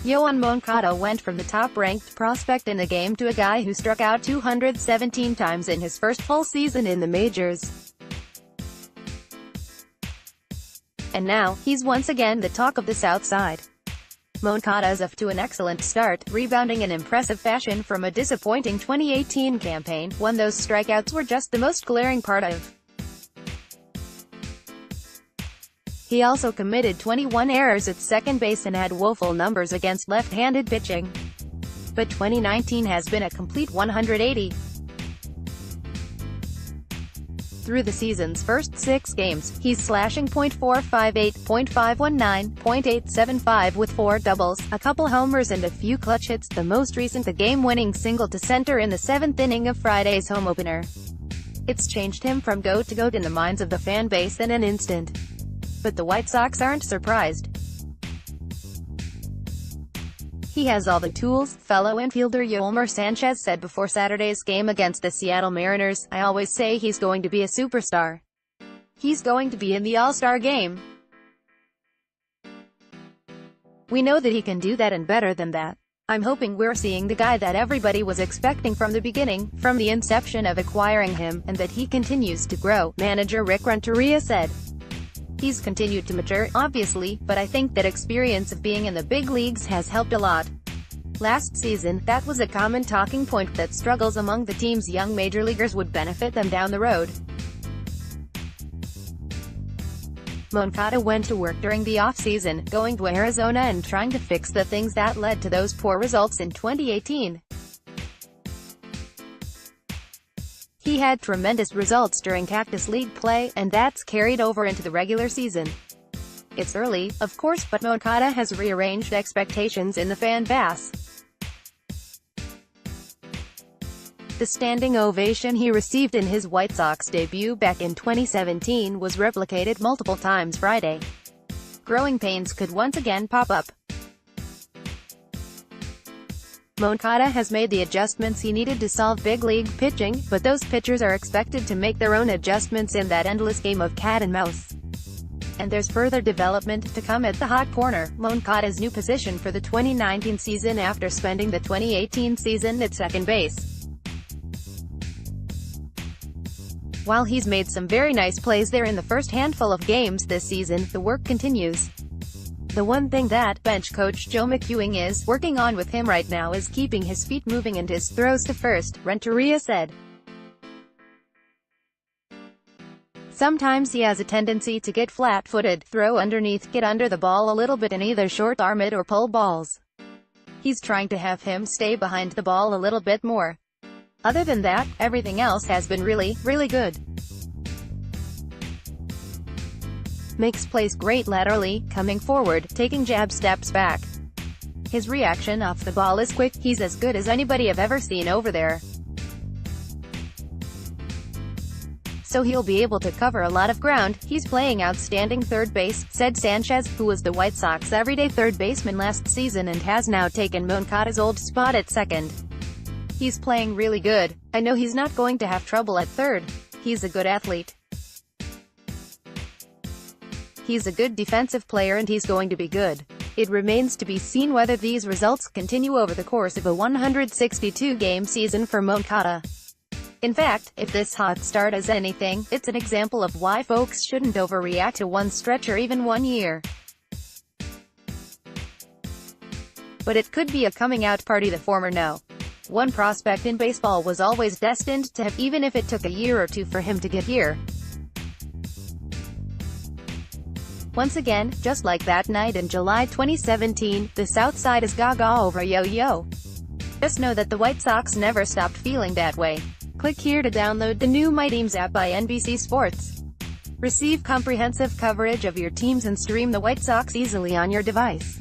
Yoan Moncada went from the top-ranked prospect in the game to a guy who struck out 217 times in his first full season in the majors. And now, he's once again the talk of the South Side. Moncada's off to an excellent start, rebounding in impressive fashion from a disappointing 2018 campaign, when those strikeouts were just the most glaring part of. He also committed 21 errors at second base and had woeful numbers against left-handed pitching. But 2019 has been a complete 180. Through the season's first 6 games, he's slashing .458, .519, .875 with 4 doubles, a couple homers and a few clutch hits, the most recent the game-winning single to center in the 7th inning of Friday's home opener. It's changed him from goat to goat in the minds of the fan base in an instant. But the White Sox aren't surprised. He has all the tools, fellow infielder Yolmer Sanchez said before Saturday's game against the Seattle Mariners. I always say he's going to be a superstar. He's going to be in the All-Star game. We know that he can do that and better than that. I'm hoping we're seeing the guy that everybody was expecting from the beginning, from the inception of acquiring him, and that he continues to grow, manager Rick Renteria said. He's continued to mature, obviously, but I think that experience of being in the big leagues has helped a lot. Last season, that was a common talking point, that struggles among the team's young major leaguers would benefit them down the road. Moncada went to work during the off-season, going to Arizona and trying to fix the things that led to those poor results in 2018. He had tremendous results during Cactus League play, and that's carried over into the regular season. It's early, of course, but Moncada has rearranged expectations in the fan base. The standing ovation he received in his White Sox debut back in 2017 was replicated multiple times Friday. Growing pains could once again pop up. Moncada has made the adjustments he needed to solve big league pitching, but those pitchers are expected to make their own adjustments in that endless game of cat and mouse. And there's further development to come at the hot corner, Moncada's new position for the 2019 season after spending the 2018 season at second base. While he's made some very nice plays there in the first handful of games this season, the work continues. The one thing that bench coach Joe McEwing is working on with him right now is keeping his feet moving and his throws to first, Renteria said. Sometimes he has a tendency to get flat-footed, throw underneath, get under the ball a little bit and either short-arm it or pull balls. He's trying to have him stay behind the ball a little bit more. Other than that, everything else has been really, really good. Makes plays great laterally, coming forward, taking jab steps back. His reaction off the ball is quick. He's as good as anybody I've ever seen over there. So he'll be able to cover a lot of ground. He's playing outstanding third base, said Sanchez, who was the White Sox everyday third baseman last season and has now taken Moncada's old spot at second. He's playing really good. I know he's not going to have trouble at third. He's a good athlete. He's a good defensive player and he's going to be good. It remains to be seen whether these results continue over the course of a 162-game season for Moncada. In fact, if this hot start is anything, it's an example of why folks shouldn't overreact to one stretch or even one year. But it could be a coming-out party, the former no. One prospect in baseball was always destined to have, even if it took a year or two for him to get here. Once again, just like that night in July 2017, the South Side is Gaga over YoYo. Just know that the White Sox never stopped feeling that way. Click here to download the new My Teams app by NBC Sports. Receive comprehensive coverage of your teams and stream the White Sox easily on your device.